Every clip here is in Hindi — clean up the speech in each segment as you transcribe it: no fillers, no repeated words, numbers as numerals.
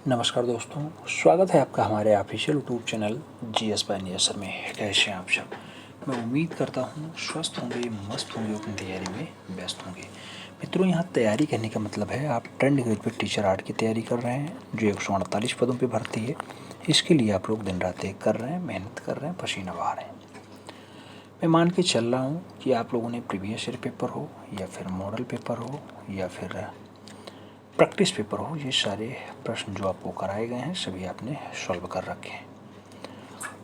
नमस्कार दोस्तों, स्वागत है आपका हमारे official YouTube channel GS bye sir में। कैसे हैं आप सब? मैं उम्मीद करता हूँ स्वस्थ होंगे, मस्त होंगे, अपनी तैयारी में व्यस्त होंगे। मित्रों, यहाँ तैयारी करने का मतलब है आप ट्रेंड ग्रेजुएट टीचर आर्ट की तैयारी कर रहे हैं जो 148 पदों पर भर्ती है। इसके लिए आप लोग दिन रात एक कर रहे हैं, मेहनत कर रहे हैं, पसीना बहा रहे हैं। मैं मान के चल रहा हूँ कि आप लोगों ने प्रीवियस ईयर पेपर हो या फिर मॉडल पेपर हो या फिर प्रैक्टिस पेपर हो, ये सारे प्रश्न जो आपको कराए गए हैं सभी आपने सॉल्व कर रखे हैं।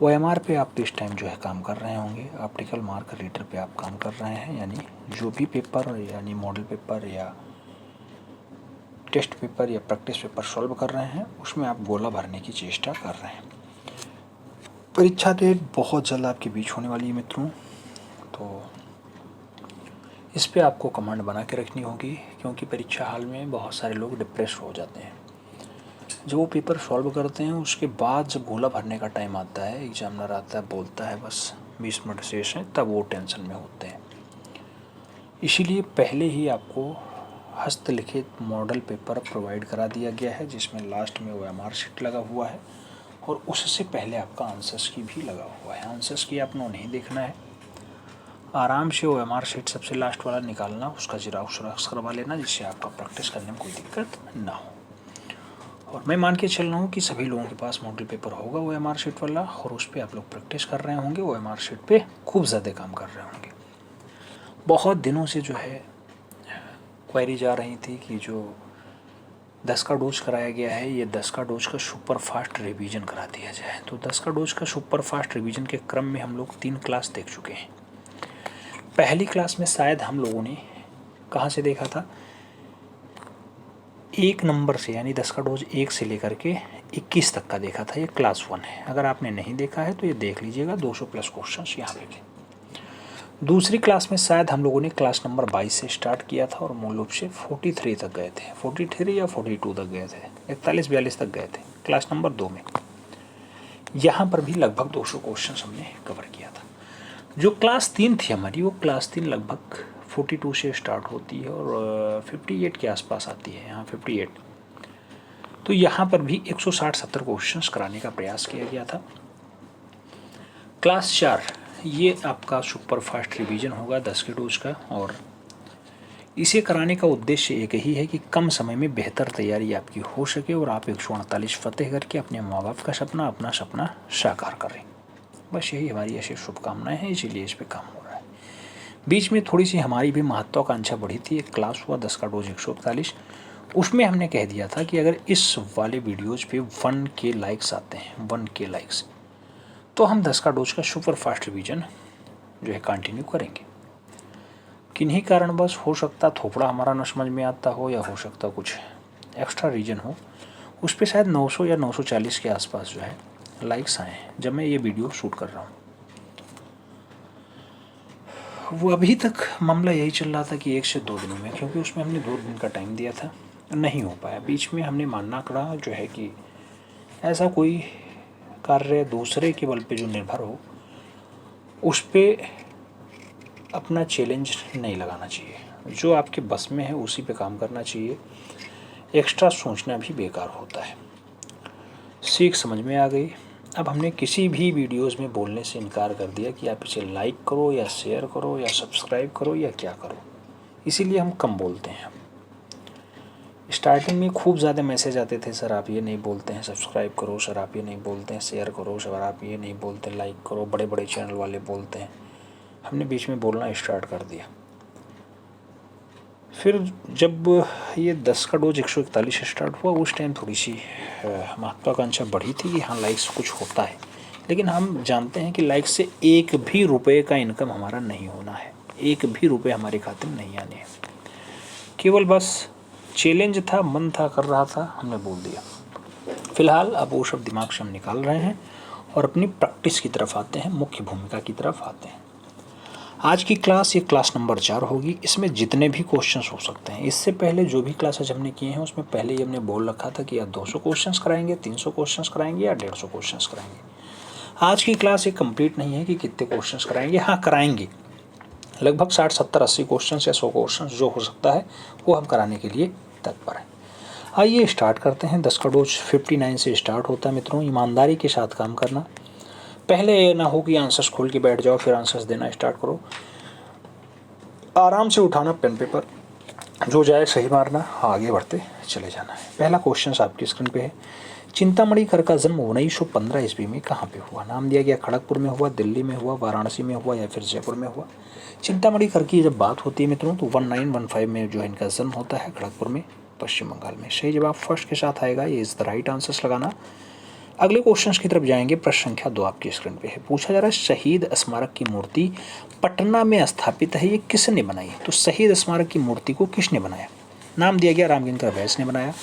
OMR पे आप इस टाइम जो है काम कर रहे होंगे, ऑप्टिकल मार्क रीडर पे आप काम कर रहे हैं, यानी जो भी पेपर यानी मॉडल पेपर या टेस्ट पेपर या प्रैक्टिस पेपर सॉल्व कर रहे हैं उसमें आप गोला भरने की चेष्टा कर रहे हैं। परीक्षा डेट बहुत जल्द आपके बीच होने वाली है मित्रों, तो इस पे आपको कमांड बना के रखनी होगी, क्योंकि परीक्षा हाल में बहुत सारे लोग डिप्रेस हो जाते हैं। जब वो पेपर सॉल्व करते हैं उसके बाद जब गोला भरने का टाइम आता है, एग्जामिनर आता है, बोलता है बस 20 मिनट शेष हैं, तब वो टेंशन में होते हैं। इसीलिए पहले ही आपको हस्तलिखित मॉडल पेपर प्रोवाइड करा दिया गया है जिसमें लास्ट में OMR शीट लगा हुआ है और उससे पहले आपका आंसर्स की भी लगा हुआ है। आंसर्स की आपने नहीं देखना है, आराम से OMR शीट सबसे लास्ट वाला निकालना, उसका ज़ेरॉक्स करवा लेना जिससे आपका प्रैक्टिस करने में कोई दिक्कत ना हो। और मैं मान के चल रहा हूँ कि सभी लोगों के पास मॉडल पेपर होगा OMR शीट वाला, और उस पर आप लोग प्रैक्टिस कर रहे होंगे, OMR शीट पे खूब ज़्यादा काम कर रहे होंगे। बहुत दिनों से जो है क्वेरी जा रही थी कि जो 10 का डोज कराया गया है, ये 10 का डोज का सुपर फास्ट रिवीजन करा दिया जाए। तो 10 का डोज का सुपर फास्ट रिवीजन के क्रम में हम लोग 3 क्लास देख चुके हैं। पहली क्लास में शायद हम लोगों ने कहाँ से देखा था, 1 नंबर से, यानी 10 का डोज 1 से लेकर के 21 तक का देखा था। ये क्लास 1 है। अगर आपने नहीं देखा है तो ये देख लीजिएगा, 200 प्लस क्वेश्चन यहाँ पे थे। दूसरी क्लास में शायद हम लोगों ने क्लास नंबर 22 से स्टार्ट किया था और मूल रूप से 43 तक गए थे, 43 या 42 तक गए थे, 41-42 तक गए थे क्लास नंबर 2 में। यहाँ पर भी लगभग 200 क्वेश्चन हमने कवर किया था। जो क्लास 3 थी हमारी, वो क्लास 3 लगभग 42 से स्टार्ट होती है और 58 के आसपास आती है, यहाँ 58। तो यहाँ पर भी 160-70 क्वेश्चंस कराने का प्रयास किया गया था। क्लास 4 ये आपका सुपर फास्ट रिवीजन होगा 10 के डोज का, और इसे कराने का उद्देश्य एक ही है कि कम समय में बेहतर तैयारी आपकी हो सके और आप 148 फतेह करके अपने माँ बाप का सपना, अपना सपना साकार करें। बस यही हमारी ऐसी शुभकामनाएं हैं, इसीलिए इस पर काम हो रहा है। बीच में थोड़ी सी हमारी भी महत्वाकांक्षा बढ़ी थी। एक क्लास हुआ 10 का डोज 141, उसमें हमने कह दिया था कि अगर इस वाले वीडियोज पे 1K लाइक्स आते हैं, 1K लाइक्स, तो हम 10 का डोज का सुपर फास्ट रिवीजन जो है कंटिन्यू करेंगे। किन्हीं कारणवश हो सकता थोपड़ा हमारा न समझ में आता हो, या हो सकता कुछ एक्स्ट्रा रीजन हो, उस पर शायद 900 या 940 के आसपास जो है लाइक्स आए हैं जब मैं ये वीडियो शूट कर रहा हूँ। वो अभी तक मामला यही चल रहा था कि 1 से 2 दिनों में, क्योंकि उसमें हमने 2 दिन का टाइम दिया था, नहीं हो पाया। बीच में हमने मानना पड़ा जो है कि ऐसा कोई कार्य दूसरे के बल पे जो निर्भर हो, उस पर अपना चैलेंज नहीं लगाना चाहिए। जो आपके बस में है उसी पे काम करना चाहिए। एक्स्ट्रा सोचना भी बेकार होता है। सीख समझ में आ गई। अब हमने किसी भी वीडियोस में बोलने से इनकार कर दिया कि आप इसे लाइक करो या शेयर करो या सब्सक्राइब करो या क्या करो, इसीलिए हम कम बोलते हैं। स्टार्टिंग में खूब ज़्यादा मैसेज आते थे, सर आप ये नहीं बोलते हैं सब्सक्राइब करो, सर आप ये नहीं बोलते हैं शेयर करो, सर आप ये नहीं बोलते लाइक करो, बड़े बड़े चैनल वाले बोलते हैं। हमने बीच में बोलना स्टार्ट कर दिया। फिर जब ये 10 का डोज 141 स्टार्ट हुआ, उस टाइम थोड़ी सी महत्वाकांक्षा बढ़ी थी कि हाँ लाइक्स कुछ होता है, लेकिन हम जानते हैं कि लाइक्स से 1 भी रुपये का इनकम हमारा नहीं होना है, 1 भी रुपये हमारे खाते में नहीं आने हैं। केवल बस चैलेंज था, मन था, कर रहा था, हमने बोल दिया। फिलहाल अब वो सब दिमाग से हम निकाल रहे हैं और अपनी प्रैक्टिस की तरफ आते हैं, मुख्य भूमिका की तरफ आते हैं। आज की क्लास ये क्लास नंबर 4 होगी। इसमें जितने भी क्वेश्चंस हो सकते हैं, इससे पहले जो भी क्लासेज हमने किए हैं उसमें पहले ही हमने बोल रखा था कि या 200 क्वेश्चंस कराएंगे, 300 क्वेश्चंस कराएंगे या 150 क्वेश्चंस कराएंगे। आज की क्लास ये कंप्लीट नहीं है कि कितने क्वेश्चंस कराएंगे, हाँ कराएंगे लगभग 60, 70, 80 क्वेश्चन या 100 क्वेश्चन जो हो सकता है वो हम कराने के लिए तत्पर हैं। आइए स्टार्ट करते हैं। 10 का डोज 59 से स्टार्ट होता है मित्रों। ईमानदारी के साथ काम करना, पहले ये ना हो कि आंसर्स खोल के बैठ जाओ फिर आंसर्स देना स्टार्ट करो। आराम से उठाना पेन पेपर, जो जाए सही मारना, आगे बढ़ते चले जाना है। पहला क्वेश्चन आपकी स्क्रीन पे है। चिंतामणि कर का जन्म 1915 ईस्वी में कहाँ पे हुआ? नाम दिया गया खड़गपुर में हुआ, दिल्ली में हुआ, वाराणसी में हुआ या फिर जयपुर में हुआ। चिंतामणि कर की जब बात होती है मित्रों तो 1915 में जो इनका जन्म होता है खड़गपुर में, पश्चिम बंगाल में। सही जवाब फर्स्ट के साथ आएगा, ये इज द राइट आंसर्स लगाना। अगले क्वेश्चन की तरफ जाएंगे। प्रश्न संख्या 2 आपकी स्क्रीन पे है। पूछा जा रहा है शहीद स्मारक की मूर्ति पटना में स्थापित है, ये किसने बनाई? तो शहीद स्मारक की मूर्ति को किसने बनाया? नाम दिया गया रामकिंकर वैस ने बनाया,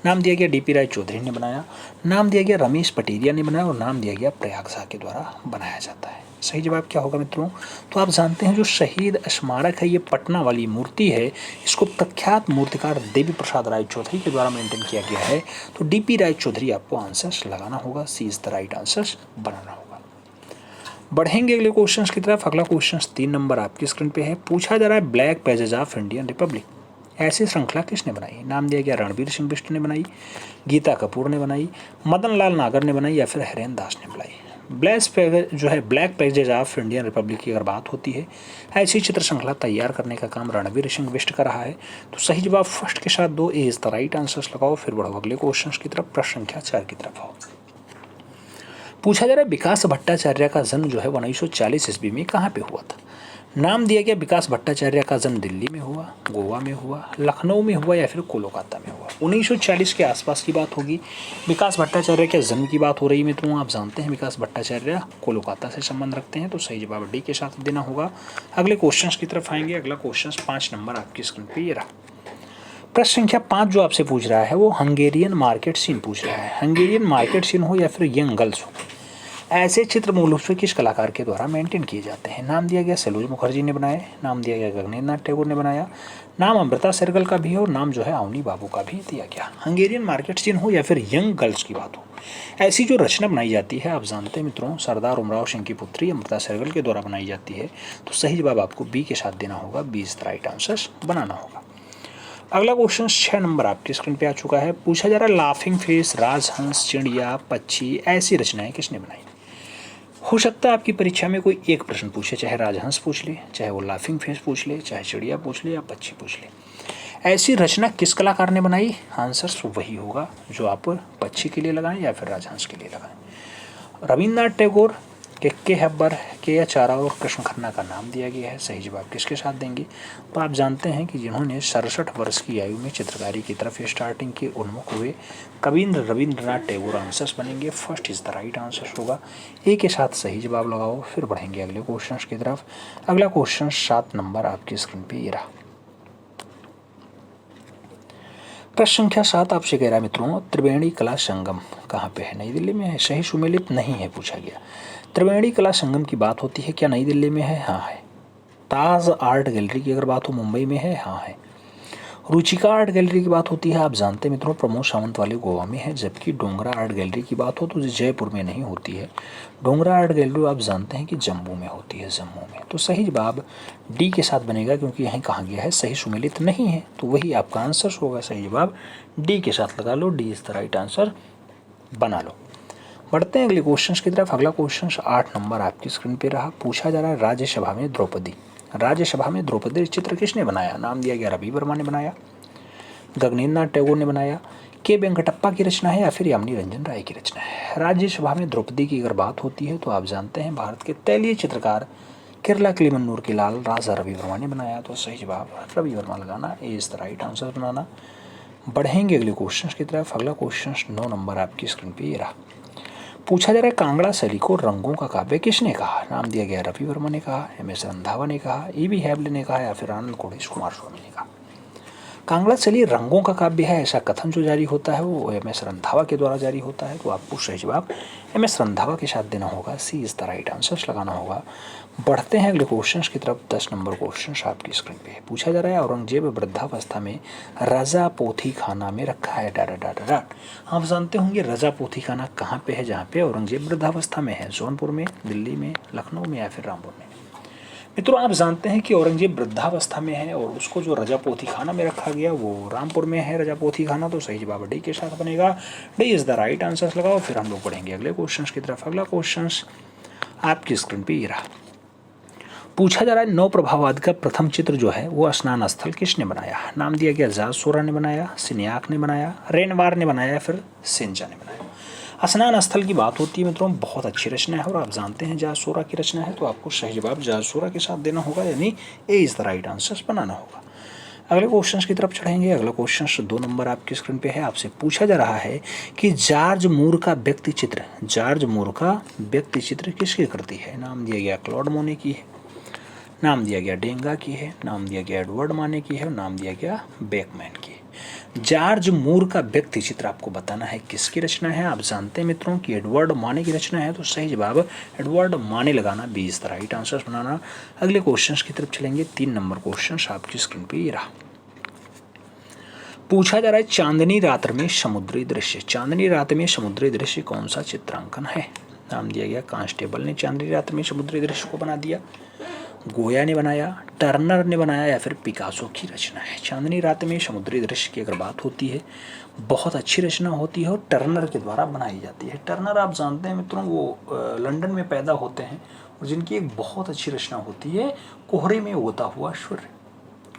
नाम दिया गया डीपी राय चौधरी ने बनाया, नाम दिया गया रमेश पटेरिया ने बनाया और नाम दिया गया प्रयाग झा के द्वारा बनाया जाता है। सही जवाब क्या होगा मित्रों? तो आप जानते हैं जो शहीद स्मारक है ये पटना वाली मूर्ति है, इसको प्रख्यात मूर्तिकार देवी प्रसाद राय चौधरी के द्वारा मेंटेन किया गया है। तो डीपी राय चौधरी आपको आंसर्स लगाना होगा, सी इज द राइट आंसर्स बनाना होगा। बढ़ेंगे अगले क्वेश्चन की तरफ। अगला क्वेश्चन 3 नंबर आपकी स्क्रीन पे है। पूछा जा रहा है black pages of Indian Republic ऐसी श्रृंखला किसने बनाई? नाम दिया गया रणवीर सिंह बिष्ट ने बनाई, गीता कपूर ने बनाई, मदन लाल नागर ने बनाई या फिर हरेन दास ने बनाई। Black pages of Indian Republic की अगर बात होती है, ऐसी चित्र श्रृंखला तैयार करने का काम रणवीर सिंह बिष्ट का रहा है। तो सही जवाब फर्स्ट के साथ 2 इज द राइट आंसर्स लगाओ। फिर बढ़ो अगले क्वेश्चन की तरफ। प्रश्न संख्या 4 की तरफ आओ। पूछा जा रहा है विकास भट्टाचार्य का जन्म जो है 1940 ईस्वी में कहाँ पे हुआ था? नाम दिया गया विकास भट्टाचार्य का जन्म दिल्ली में हुआ, गोवा में हुआ, लखनऊ में हुआ या फिर कोलकाता में हुआ। 1940 के आसपास की बात होगी। विकास भट्टाचार्य के जन्म की बात हो रही है मित्रों। आप जानते हैं विकास भट्टाचार्य कोलकाता से संबंध रखते हैं, तो सही जवाब डी के साथ देना होगा। अगले क्वेश्चन की तरफ आएंगे। अगला क्वेश्चन 5 नंबर आपकी स्क्रीन पर ये रहा। प्रश्न संख्या 5 जो आपसे पूछ रहा है वो हंगेरियन मार्केट सीन पूछ रहा है। हंगेरियन मार्केट सीन हो या फिर यंग गर्ल्स हो, ऐसे चित्र मूल रूप से किस कलाकार के द्वारा मेंटेन किए जाते हैं? नाम दिया गया सैलोज मुखर्जी ने बनाए, नाम दिया गया गगनेंद्र नाथ टैगोर ने बनाया, नाम अमृता सहगल का भी है और नाम जो है अवनी बाबू का भी दिया गया। हंगेरियन मार्केट सीन हो या फिर यंग गर्ल्स की बात हो, ऐसी जो रचना बनाई जाती है आप जानते हैं मित्रों सरदार उमराव सिंह की पुत्री अमृता सहगल के द्वारा बनाई जाती है। तो सही जवाब आपको बी के साथ देना होगा, B is the right answers बनाना होगा। अगला क्वेश्चन 6 नंबर आपकी स्क्रीन पे आ चुका है। पूछा जा रहा है लाफिंग फेस, राजहंस, चिड़िया, पक्षी ऐसी रचनाएं किसने बनाई? हो सकता है आपकी परीक्षा में कोई एक प्रश्न पूछे, चाहे राजहंस पूछ ले, चाहे वो लाफिंग फेस पूछ ले, चाहे चिड़िया पूछ ले या पक्षी पूछ ले। ऐसी रचना किस कलाकार ने बनाई? आंसर वही होगा जो आप पक्षी के लिए लगाएं या फिर राजहंस के लिए लगाएं। रविन्द्रनाथ टैगोर, के हब्बर, के आचार्य और कृष्ण खन्ना का नाम दिया गया है। सही जवाब किसके साथ देंगे? तो आप जानते हैं कि जिन्होंने 67 वर्ष की आयु में चित्रकारी की तरफ स्टार्टिंग की उन्मुख हुए रविन्द्रनाथ टैगोर आंसर्स बनेंगे। First is the right answer होगा। ए के साथ सही जवाब लगाओ। फिर बढ़ेंगे अगले क्वेश्चन की तरफ। अगला क्वेश्चन 7 नंबर आपकी स्क्रीन पे ये रहा। प्रश्न संख्या 7 आपसे कह रहा है मित्रों त्रिवेणी कला संगम कहाँ पे है? नई दिल्ली में है। सही सुमेलित नहीं है पूछा गया। त्रिवेणी कला संगम की बात होती है, क्या नई दिल्ली में है? हाँ है। ताज आर्ट गैलरी की अगर बात हो मुंबई में है? हाँ है। रुचिका आर्ट गैलरी की बात होती है, आप जानते हैं मित्रों प्रमोद सावंत वाले गोवा में है। जबकि डोंगरा आर्ट गैलरी की बात हो तो जयपुर में नहीं होती है। डोंगरा आर्ट गैलरी आप जानते हैं कि जम्मू में होती है, जम्मू में। तो सही जवाब डी के साथ बनेगा क्योंकि यहीं कहा गया है सही सुमेलित नहीं है, तो वही आपका आंसर होगा। सही जवाब डी के साथ लगा लो, D is the right answer बना लो। बढ़ते हैं अगले क्वेश्चन की तरफ। अगला क्वेश्चन 8 नंबर आपकी स्क्रीन पे रहा। पूछा जा रहा है राज्यसभा में द्रौपदी चित्र किसने बनाया? नाम दिया गया रवि वर्मा ने बनाया, गगनेंद्र नाथ टैगोर ने बनाया, के वेंकटप्पा की रचना है या फिर यामिनी रंजन राय की रचना है। राज्यसभा में द्रौपदी की अगर बात होती है तो आप जानते हैं भारत के तैलीय चित्रकार केरला किलिमन्नूर के लाल राजा रवि वर्मा ने बनाया। तो सही जवाब रवि वर्मा लगाना, ए इज द राइट आंसर बनाना। बढ़ेंगे अगले क्वेश्चन की तरफ। अगला क्वेश्चन 9 नंबर आपकी स्क्रीन पे ये रहा। पूछा जा रहा है कांगड़ा शैली को रंगों का काव्य किसने कहा? नाम दिया गया रवि वर्मा ने कहा, एम.एस. रंधावा ने कहा, ई.बी. हैबले ने कहा या फिर आनंद कोड़ेश कुमार स्वामी ने कहा। कांगड़ा शैली रंगों का काव्य है ऐसा कथन जो जारी होता है वो एम.एस. रंधावा के द्वारा जारी होता है। तो आपको सही जवाब एम.एस. रंधावा के साथ देना होगा, सी इज द राइट आंसर लगाना होगा। बढ़ते हैं अगले क्वेश्चन की तरफ। 10 नंबर क्वेश्चन आपकी स्क्रीन पे पूछा जा रहा है औरंगजेब वृद्धावस्था में रजा पोथी खाना में रखा है डॉट। आप जानते होंगे रजा पोथी खाना कहाँ पे है? जहाँ पे औरंगजेब वृद्धावस्था में है, जौनपुर में, दिल्ली में, लखनऊ में या फिर रामपुर में। मित्रों आप जानते हैं कि औरंगजेब वृद्धावस्था में है और उसको जो रजापोथी खाना में रखा गया वो रामपुर में है रजापोथी खाना, तो सही जवाब डी के साथ बनेगा। D is the right answer लगाओ। फिर हम लोग पढ़ेंगे अगले क्वेश्चन की तरफ। अगला क्वेश्चन आपकी स्क्रीन पे ये रहा। पूछा जा रहा है नौ प्रभाववाद का प्रथम चित्र जो है वो स्नान स्थल किसने बनाया? नाम दिया गया जासोरा ने बनाया, सिन्याक ने बनाया, रेनवार ने बनाया, फिर सिंचा ने बनाया। स्नान स्थल की बात होती है मित्रों, बहुत अच्छी रचना है और आप जानते हैं जासोरा की रचना है, तो आपको सही जवाब जासोरा के साथ देना होगा, यानी ए इज द राइट आंसर बनाना होगा। अगले क्वेश्चन की तरफ चढ़ेंगे। अगला क्वेश्चन 2 नंबर आपकी स्क्रीन पे है। आपसे पूछा जा रहा है कि जॉर्ज मूर का व्यक्ति चित्र किसकी कृति है? नाम दिया गया क्लॉड मोने की है, नाम दिया गया डेंगा की है, नाम दिया गया एडवर्ड माने की है और नाम दिया गया बेकमैन की है। जॉर्ज मूर का व्यक्ति चित्र आपको बताना है किसकी रचना है। आप जानते हैं मित्रों कि एडवर्ड माने की रचना है, तो सही जवाब एडवर्ड माने लगाना, 20 द राइट आंसर बनाना। अगले क्वेश्चन की तरफ चलेंगे। 3 नंबर क्वेश्चन आपकी स्क्रीन पे ये रहा। पूछा जा रहा है चांदनी रात में समुद्री दृश्य, चांदनी रात में समुद्री दृश्य कौन सा चित्रांकन है? नाम दिया गया कांस्टेबल ने चांदनी रात में समुद्री दृश्य को बना दिया, गोया ने बनाया, टर्नर ने बनाया या फिर पिकासो की रचना है। चांदनी रात में समुद्री दृश्य की अगर बात होती है, बहुत अच्छी रचना होती है और टर्नर के द्वारा बनाई जाती है। टर्नर आप जानते हैं मित्रों वो लंदन में पैदा होते हैं और जिनकी एक बहुत अच्छी रचना होती है कोहरे में उगता हुआ सूर्य,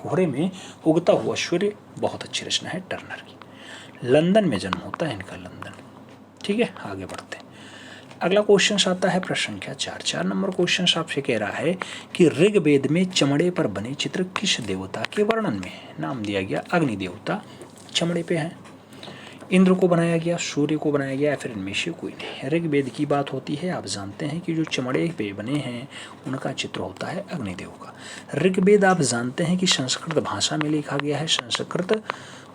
कोहरे में उगता हुआ सूर्य, बहुत अच्छी रचना है टर्नर की। लंदन में जन्म होता है इनका, लंदन। ठीक है, आगे बढ़ते हैं। अगला क्वेश्चन आता है प्रश्न संख्या 4। 4 नंबर क्वेश्चन आपसे कह रहा है कि ऋग्वेद में चमड़े पर बने चित्र किस देवता के वर्णन में है? नाम दिया गया अग्नि देवता चमड़े पे है, इंद्र को बनाया गया, सूर्य को बनाया गया या फिर इनमें से कोई नहीं। ऋग्वेद की बात होती है, आप जानते हैं कि जो चमड़े पे बने हैं उनका चित्र होता है अग्निदेव का। ऋग्वेद आप जानते हैं कि संस्कृत भाषा में लिखा गया है, संस्कृत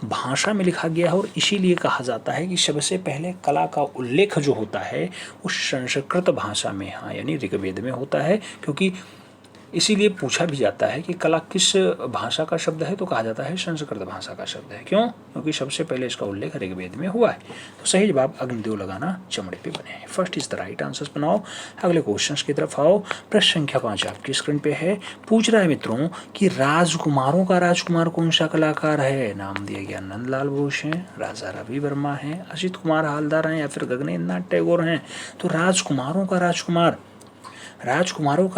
भाषा में लिखा गया है और इसीलिए कहा जाता है कि सबसे पहले कला का उल्लेख जो होता है उस संस्कृत भाषा में, हाँ यानी ऋग्वेद में होता है, क्योंकि इसीलिए पूछा भी जाता है कि कला किस भाषा का शब्द है, तो कहा जाता है संस्कृत भाषा का शब्द है। क्यों? क्योंकि सबसे पहले इसका उल्लेख ऋग्वेद में हुआ है। तो सही जवाब अग्निदेव लगाना चमड़े पे बने हैं। First is the right answer बनाओ। अगले क्वेश्चन की तरफ आओ। प्रश्न संख्या 5 आपकी स्क्रीन पे है। पूछ रहा है मित्रों कि राजकुमारों का राजकुमार कौन सा कलाकार है? नाम दिया गया नंदलाल बोस हैं, राजा रवि वर्मा हैं, असित कुमार हालदार हैं या फिर गगनेन्द्र नाथ टैगोर हैं। तो राजकुमारों का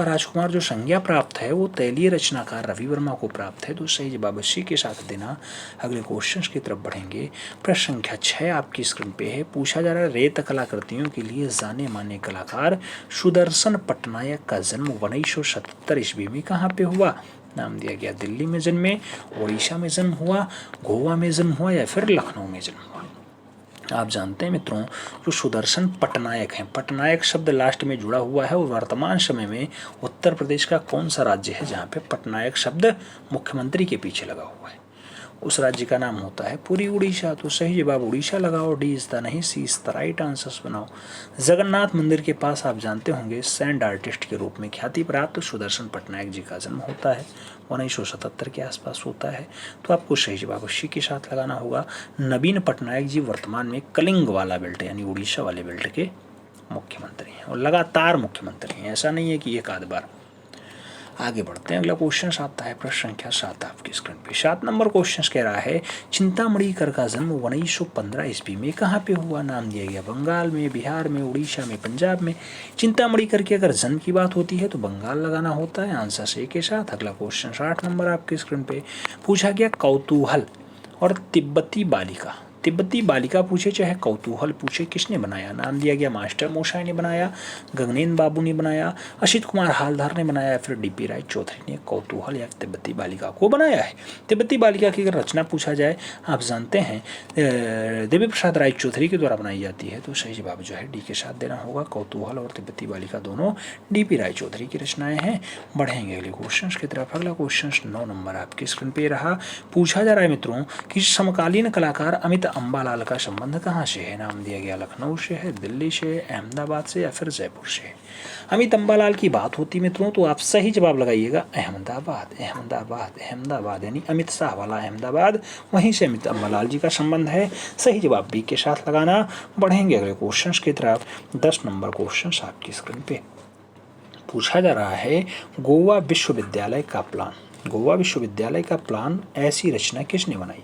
राजकुमार जो संज्ञा प्राप्त है वो तैलीय रचनाकार रवि वर्मा को प्राप्त है, तो सही जवाब सी के साथ देना। अगले क्वेश्चन की तरफ बढ़ेंगे। प्रश्न संख्या 6 आपकी स्क्रीन पे है। पूछा जा रहा है रेत कलाकृतियों के लिए जाने माने कलाकार सुदर्शन पटनायक का जन्म 1977 ईस्वी में कहाँ पे हुआ? नाम दिया गया दिल्ली में जन्मे, उड़ीसा में जन्म हुआ, गोवा में जन्म हुआ या फिर लखनऊ में जन्म हुआ। आप जानते हैं मित्रों जो सुदर्शन पटनायक हैं, पटनायक शब्द लास्ट में जुड़ा हुआ है और वर्तमान समय में उत्तर प्रदेश का कौन सा राज्य है जहाँ पे पटनायक शब्द मुख्यमंत्री के पीछे लगा हुआ है? उस राज्य का नाम होता है पूरी उड़ीसा। तो सही जवाब उड़ीसा लगाओ, डी इज द नहीं, सी इज द राइट आंसर्स बनाओ। जगन्नाथ मंदिर के पास आप जानते होंगे सैंड आर्टिस्ट के रूप में ख्याति प्राप्त सुदर्शन पटनायक जी का जन्म होता है, 1977 के आसपास होता है। तो आपको सही जवाब सी के साथ लगाना होगा। नवीन पटनायक जी वर्तमान में कलिंग वाला बेल्ट यानी उड़ीसा वाले बेल्ट के मुख्यमंत्री हैं और लगातार मुख्यमंत्री हैं, ऐसा नहीं है कि एक आध बार। आगे बढ़ते हैं। अगला क्वेश्चन आता है प्रश्न संख्या 7 आपकी स्क्रीन पे। 7 नंबर क्वेश्चन कह रहा है चिंतामणि कर का जन्म 1915 ईस्वी में कहाँ पे हुआ? नाम दिया गया बंगाल में, बिहार में, उड़ीसा में, पंजाब में। चिंतामणि कर के अगर जन्म की बात होती है तो बंगाल लगाना होता है, आंसर से के साथ। अगला क्वेश्चन 8 नंबर आपकी स्क्रीन पे पूछा गया कौतूहल और तिब्बती बालिका पूछे चाहे कौतूहल पूछे, किसने बनाया? नाम दिया गया मास्टर मोशाय ने बनाया, गगनेन्द्र बाबू ने बनाया, असित कुमार हालदार ने बनाया, फिर डीपी राय चौधरी ने कौतूहल या तिब्बती बालिका को बनाया है। तिब्बती बालिका की अगर रचना पूछा जाए, आप जानते हैं देवी प्रसाद राय चौधरी के द्वारा बनाई जाती है, तो सही जवाब जो है डी के साथ देना होगा। कौतूहल और तिब्बती बालिका दोनों डीपी राय चौधरी की रचनाएं हैं। बढ़ेंगे अगले क्वेश्चन की तरफ। अगला क्वेश्चन 9 नंबर आपकी स्क्रीन पे रहा। पूछा जा रहा है मित्रों कि समकालीन कलाकार अमित अम्बालाल का संबंध कहाँ से है? नाम दिया गया लखनऊ से है, दिल्ली से, अहमदाबाद से या फिर जयपुर से। अमित अम्बालाल की बात होती मित्रों तो आप सही जवाब लगाइएगा अहमदाबाद, अहमदाबाद, अहमदाबाद यानी अमित शाह वाला अहमदाबाद, वहीं से अमित अम्बालाल जी का संबंध है। सही जवाब बी के साथ लगाना। बढ़ेंगे अगले क्वेश्चन की तरफ। 10 नंबर क्वेश्चन आपकी स्क्रीन पे पूछा जा रहा है गोवा विश्वविद्यालय का प्लान, गोवा विश्वविद्यालय का प्लान ऐसी रचना किसने बनाई।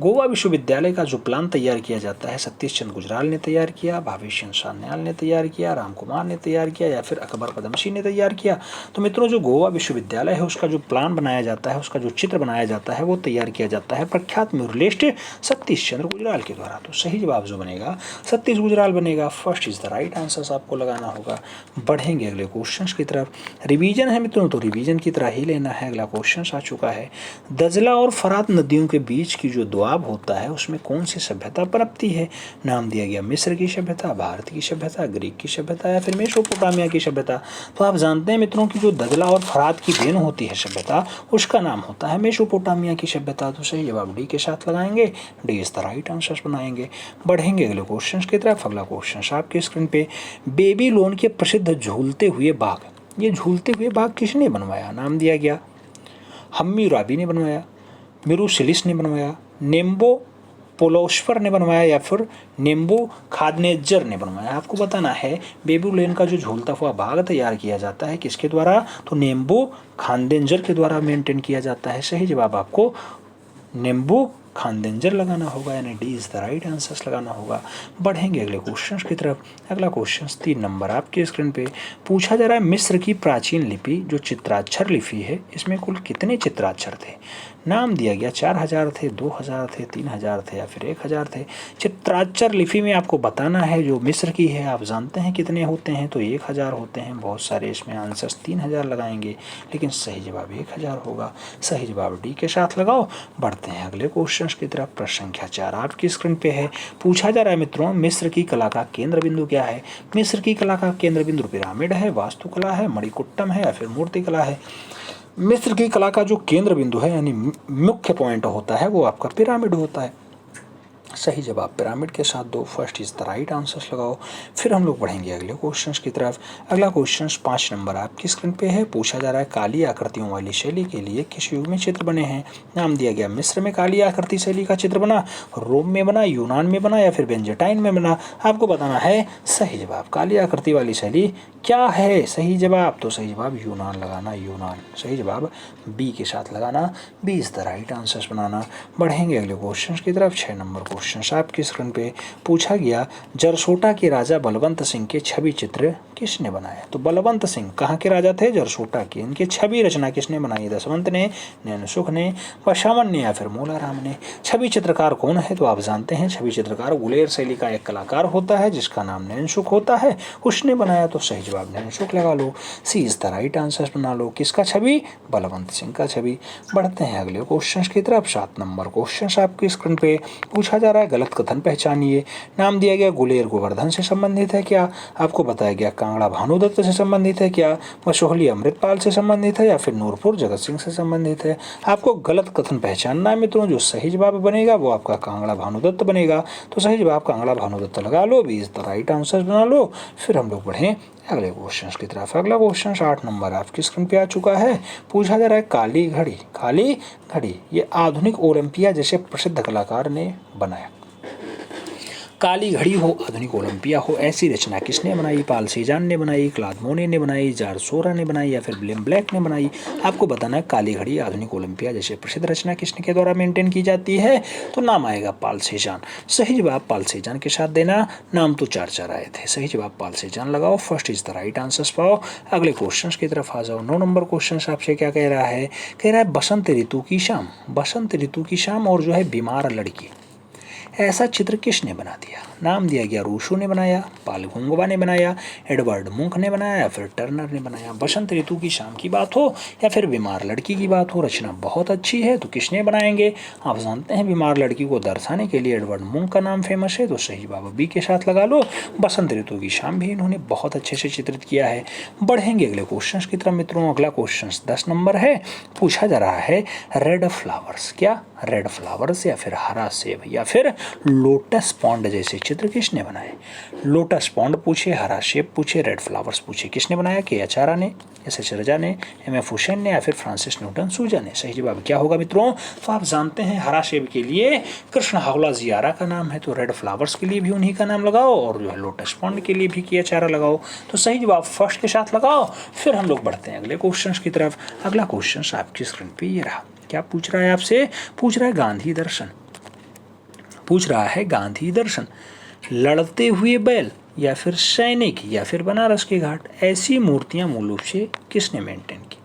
गोवा विश्वविद्यालय का जो प्लान तैयार किया जाता है सतीश चंद्र गुजराल ने तैयार किया, भावेश सान्याल ने तैयार किया, राम कुमार ने तैयार किया या फिर अकबर पदमसी ने तैयार किया। तो मित्रों जो गोवा विश्वविद्यालय है उसका जो प्लान बनाया जाता है, उसका जो चित्र बनाया जाता है वो तैयार किया जाता है प्रख्यात म्यूरलिस्ट सतीश चंद्र गुजराल के द्वारा। तो सही जवाब जो बनेगा सतीश गुजराल बनेगा। First is the right answer आपको लगाना होगा। बढ़ेंगे अगले क्वेश्चन की तरफ। रिवीजन है मित्रों तो रिवीजन की तरह ही लेना है। अगला क्वेश्चन आ चुका है, दजला और फरात नदियों के बीच की जो दुआब होता है उसमें कौन सी सभ्यता पनपती है। नाम दिया गया मिस्र की सभ्यता, भारत की सभ्यता, ग्रीक की सभ्यता या फिर मेसोपोटामिया की सभ्यता। तो आप जानते हैं मित्रों की जो दजला और फरात की देन होती है सभ्यता उसका नाम होता है मेसोपोटामिया की सभ्यता। तो सही जवाब डी के साथ लगाएंगे, D is the right answer बनाएंगे। बढ़ेंगे अगले क्वेश्चन की तरफ। अगला क्वेश्चन आपके स्क्रीन पे, बेबीलोन के प्रसिद्ध झूलते हुए बाग, ये झूलते हुए बाग किसने बनवाया। नाम दिया गया हम्मुराबी ने बनवाया, मिरुसिलिस ने बनवाया, नेम्बो पोलोस्फर ने बनवाया या फिर नेम्बो खादनेजर ने बनवाया। आपको बताना है बेबीलोन का जो झूलता हुआ बाग तैयार किया जाता है किसके द्वारा, तो नेम्बो खानदेंजर के द्वारा मेंटेन किया जाता है। सही जवाब आपको नेम्बो खानदेंजर लगाना होगा, यानी D is the right answer लगाना होगा। बढ़ेंगे अगले क्वेश्चन की तरफ। अगला क्वेश्चन 3 नंबर आपके स्क्रीन पे पूछा जा रहा है, मिस्र की प्राचीन लिपि जो चित्राक्षर लिपि है इसमें कुल कितने चित्राक्षर थे। नाम दिया गया 4000 थे, 2000 थे, 3000 थे या फिर 1000 थे। चित्राक्षर लिपि में आपको बताना है जो मिस्र की है, आप जानते हैं कितने होते हैं, तो 1000 होते हैं। बहुत सारे इसमें आंसर्स 3000 लगाएंगे लेकिन सही जवाब 1000 होगा। सही जवाब डी के साथ लगाओ। बढ़ते हैं अगले क्वेश्चन की तरफ। प्रश्न संख्या 4 आपकी स्क्रीन पे है। पूछा जा रहा है मित्रों, मिस्र की कला का केंद्र बिंदु क्या है। मिस्र की कला का केंद्र बिंदु पिरामिड है, वास्तुकला है, मणिकुट्टम है या फिर मूर्तिकला है। मिस्र की कला का जो केंद्र बिंदु है यानी मुख्य पॉइंट होता है वो आपका पिरामिड होता है। सही जवाब पिरामिड के साथ दो। First is the right answer लगाओ। फिर हम लोग बढ़ेंगे अगले क्वेश्चन की तरफ। अगला क्वेश्चन 5 नंबर आपकी स्क्रीन पे है। पूछा जा रहा है, काली आकृतियों वाली शैली के लिए किस युग में चित्र बने हैं। नाम दिया गया मिस्र में काली आकृति शैली का चित्र बना, रोम में बना, यूनान में बना या फिर बेंजेटाइन में बना। आपको बताना है सही जवाब। काली आकृति वाली शैली क्या है सही जवाब, तो सही जवाब यूनान लगाना, यूनान। सही जवाब बी के साथ लगाना, B is the right answer बनाना। बढ़ेंगे अगले क्वेश्चन की तरफ। 6 नंबर क्वेश्चन आपकी स्क्रीन पे पूछा गया, जरसोटा के राजा बलवंत सिंह के छवि चित्र किसने बनाया। तो बलवंत सिंह कहाँ के राजा थे, जरसोटा के। इनके छवि रचना किसने बनाई, दशवंत ने, नैनसुख ने, पशावन ने या फिर मोलाराम ने। छवि चित्रकार कौन है, तो आप जानते हैं छवि चित्रकार गुलेर शैली का एक कलाकार होता है जिसका नाम नैनसुख होता है, उसने बनाया। तो सही जवाब नैनसुख लगा लो, सी इज द राइट आंसर बना लो। किसका छवि, बलवंत सिंह का छवि। बढ़ते हैं अगले क्वेश्चन की तरफ। 7 नंबर क्वेश्चन आपकी स्क्रीन पे पूछा जा रहा है, गलत कथन पहचानिए। नाम दिया गया गुलेर गोवर्धन से संबंधित है क्या, आपको बताया गया कांगड़ा भानुदत्त से संबंधित है क्या, मशोहली अमृतपाल से संबंधित है या फिर नूरपुर जगत सिंह से संबंधित है। आपको गलत कथन पहचानना है मित्रों। जो सही जवाब बनेगा वो आपका कांगड़ा भानुदत्त बनेगा। तो सही जवाब कांगड़ा भानुदत्त लगा लो, B is the right answer बना लो। फिर हम लोग बढ़ें अगले क्वेश्चन की तरफ। अगला क्वेश्चन 8 नंबर आपकी स्क्रीन पे आ चुका है। पूछा जा रहा है, काली घड़ी, काली घड़ी ये आधुनिक ओलंपिया जैसे प्रसिद्ध कलाकार ने बनाया। काली घड़ी हो, आधुनिक ओलंपिया हो, ऐसी रचना किसने बनाई। पाल सेजान ने बनाई, क्लाद मोने ने बनाई, जारसोरा ने बनाई या फिर विलियम ब्लैक ने बनाई। आपको बताना है काली घड़ी आधुनिक ओलंपिया जैसे प्रसिद्ध रचना किसने के द्वारा मेंटेन की जाती है, तो नाम आएगा पाल सेजान। सही जवाब पाल सेजान के साथ देना। नाम तो 4 आए थे, सही जवाब पाल सेजान लगाओ। First is the right answer पाओ। अगले क्वेश्चन की तरफ आ जाओ। 9 नंबर क्वेश्चन आपसे क्या कह रहा है, कह रहा है बसंत ऋतु की शाम, बसंत ऋतु की शाम और जो है बीमार लड़की, ऐसा चित्र किसने बना दिया। नाम दिया गया रूसो ने बनाया, पाल गुंगवा ने बनाया, एडवर्ड मुंक ने बनाया या फिर टर्नर ने बनाया। बसंत ऋतु की शाम की बात हो या फिर बीमार लड़की की बात हो, रचना बहुत अच्छी है तो किसने बनाएंगे। आप जानते हैं बीमार लड़की को दर्शाने के लिए एडवर्ड मुंक का नाम फेमस है, तो सही जवाब बी के साथ लगा लो। बसंत ऋतु की शाम भी इन्होंने बहुत अच्छे से चित्रित किया है। बढ़ेंगे अगले क्वेश्चन की तरफ मित्रों। अगला क्वेश्चन 10 नंबर है। पूछा जा रहा है, रेड फ्लावर्स, क्या रेड फ्लावर्स या फिर हरा सेब या फिर लोटस पॉन्ड जैसे चित्र किसने बनाए? लोटस पॉन्ड पूछे, हरा शेप पूछे, रेड फ्लावर्स पूछे, किसने बनाया? के एच आरा ने, एस एच रजा ने, एम एफ हुसैन ने या फिर फ्रांसिस न्यूटन सूजा ने? सही जवाब क्या होगा मित्रों? तो आप जानते हैं हरा शेप के लिए कृष्ण हावला जियारा का नाम है, तो रेड फ्लावर्स के लिए भी उन्हीं का नाम लगाओ और जो है लोटस पॉन्ड के लिए भी के एच आरा लगाओ। तो सही जवाब फर्स्ट के साथ लगाओ। फिर हम लोग बढ़ते हैं अगले क्वेश्चन की तरफ। अगला क्वेश्चन आपकी स्क्रीन पे ये रहा। क्या पूछ रहा है आपसे? पूछ रहा है गांधी दर्शन। पूछ रहा है गांधी दर्शन, लड़ते हुए बैल या फिर सैनिक या फिर बनारस के घाट, ऐसी मूर्तियां मूल रूप से किसने मेंटेन की?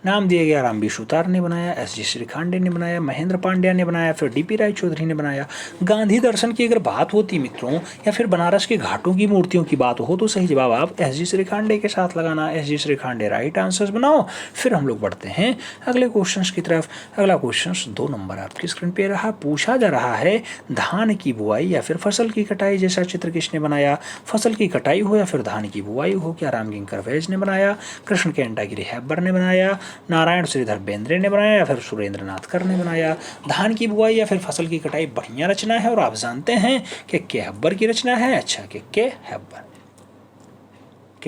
नाम दिया गया रामबी सुतार ने बनाया, एस जी श्रीखांडे ने बनाया, महेंद्र पांड्या ने बनाया, फिर डीपी राय चौधरी ने बनाया। गांधी दर्शन की अगर बात होती मित्रों या फिर बनारस के घाटों की मूर्तियों की बात हो तो सही जवाब आप एस जी श्रीखांडे के साथ लगाना। एस जी श्रीखांडे राइट आंसर्स बनाओ। फिर हम लोग बढ़ते हैं अगले क्वेश्चन की तरफ। अगला क्वेश्चन 2 नंबर आपकी स्क्रीन पे रहा। पूछा जा रहा है धान की बुआई या फिर फसल की कटाई जैसा चित्र किसने बनाया? फसल की कटाई हो या फिर धान की बुआई हो, क्या रामकिंकर वैज ने बनाया, कृष्ण केंटागिरी हैबर ने बनाया, नारायण श्रीधर बेंद्रे ने बनाया या फिर सुरेंद्र नाथ कर ने बनाया? धान की बुआई या फिर फसल की कटाई बढ़िया रचना है और आप जानते हैं कि के हैबर की रचना है। अच्छा, के हैबर,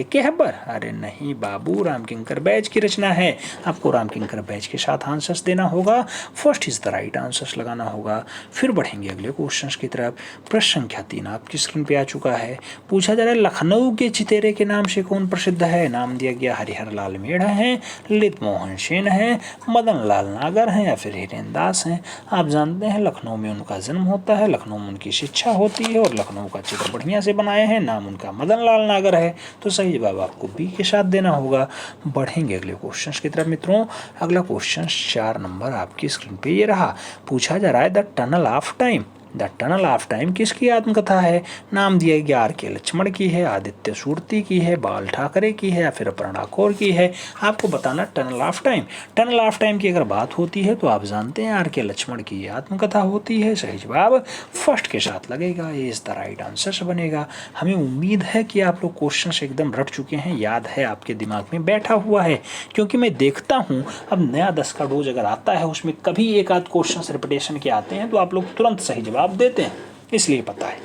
के हैबर? अरे नहीं बाबू, रामकिंकर बैज की रचना है। आपको रामकिंकर बैज के साथ आंसर्स देना होगा। First is the right answers लगाना होगा। फिर बढ़ेंगे अगले क्वेश्चन की तरफ। प्रश्न संख्या 3 आपकी स्क्रीन पे आ चुका है। पूछा जा रहा है लखनऊ के चितेरे के नाम से कौन प्रसिद्ध है? नाम दिया गया हरिहर लाल मेढ़ा है, ललित मोहन सेन है, मदन लाल नागर है या फिर हिरेन दास है? आप जानते हैं लखनऊ में उनका जन्म होता है, लखनऊ में उनकी शिक्षा होती है और लखनऊ का चित्र बढ़िया से बनाए हैं। नाम उनका मदन लाल नागर है। तो सही जवाब आपको बी के साथ देना होगा। बढ़ेंगे अगले क्वेश्चन की तरफ मित्रों। अगला क्वेश्चन 4 नंबर आपकी स्क्रीन पे ये रहा। पूछा जा रहा है the tunnel of time, the tunnel of time किसकी आत्मकथा है? नाम दिया गया आर के लक्ष्मण की है, आदित्य सूर्ति की है, बाल ठाकरे की है या फिर अपर्णा कौर की है? आपको बताना tunnel of time. Tunnel of time की अगर बात होती है तो आप जानते हैं आर के लक्ष्मण की आत्मकथा होती है। सही जवाब फर्स्ट के साथ लगेगा, ये इज द राइट आंसर बनेगा। हमें उम्मीद है कि आप लोग क्वेश्चन एकदम रट चुके हैं, याद है, आपके दिमाग में बैठा हुआ है, क्योंकि मैं देखता हूँ अब नया 10 का डोज अगर आता है उसमें कभी एक आध क्वेश्चन रिपीटेशन के आते हैं तो आप लोग तुरंत सही जवाब देते हैं, इसलिए पता है।